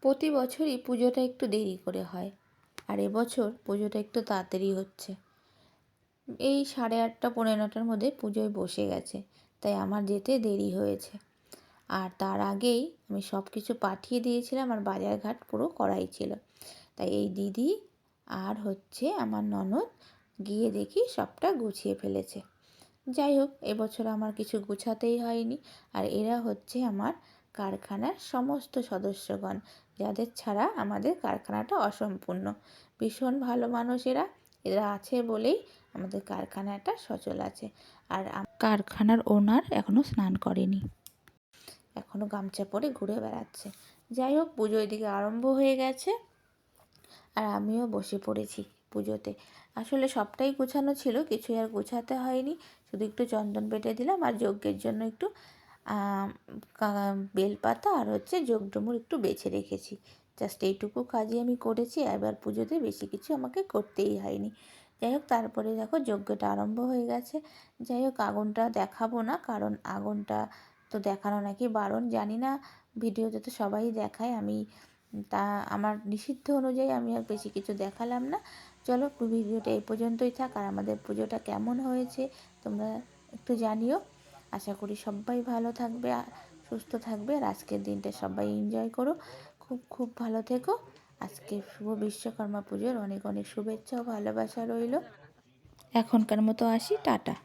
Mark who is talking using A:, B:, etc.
A: প্রতি বছরই পুজোটা একটু দেরি করে হয়, আর এবছর পুজোটা একটু তাড়াতাড়ি হচ্ছে। এই 8:30 পৌনে 9টার মধ্যে পুজোয় বসে গেছে, তাই আমার যেতে দেরি হয়েছে। আর তার আগেই আমি সব কিছু পাঠিয়ে দিয়েছিলাম, আর বাজারঘাট পুরো করাই ছিল। তাই এই দিদি আর আমার ননদ গিয়ে দেখি সবটা গুছিয়ে ফেলেছে। যাই হোক, এবছর আমার কিছু গুছাতেই হয়নি। আর এরা আমার কারখানার সমস্ত সদস্যগণ, যাদের ছাড়া আমাদের কারখানাটা অসম্পূর্ণ। ভীষণ ভালো মানুষ এরা। এরা আছে বলেই আমাদের কারখানাটা সচল আছে। আর কারখানার ওনার এখনও স্নান করেনি, এখনও গামছা পরে ঘুরে বেড়াচ্ছে। যাই হোক, পুজো এদিকে আরম্ভ হয়ে গেছে, আর আমিও বসে পড়েছি পুজোতে। আসলে সবটাই গোছানো ছিল, কিছুই আর গোছাতে হয়নি। শুধু একটু চন্দন বেটে দিলাম, আর যজ্ঞের জন্য একটু বেলপাতা আর যজ্ঞডমরু একটু বেছে রেখেছি। জাস্ট এইটুকু কাজই আমি করেছি। এবার পুজোতে বেশি কিছু আমাকে করতেই হয়নি। যাই হোক, তারপরে দেখো যজ্ঞটা আরম্ভ হয়ে গেছে। যাই হোক, আগুনটা দেখাবো না, কারণ আগুনটা তো দেখানো নাকি বারণ, জানি না। ভিডিওতে তো সবাই দেখায়, তা আমার নিষিদ্ধ অনুযায়ী আমি আর বেশি কিছু দেখালাম না। চলো, ভিডিওটা এই পর্যন্তই থাক। আর আমাদের পুজোটা কেমন হয়েছে তোমরা একটু জানিও। আশা করি সবাই ভালো থাকবে, সুস্থ থাকবে, আর আজকের দিনটা সবাই এনজয় করো। খুব খুব ভালো থেকো। আজকে শুভ বিশ্বকর্মা পুজোর অনেক অনেক শুভেচ্ছা ও ভালোবাসা রইল। এখনকার মতো আসি, টাটা।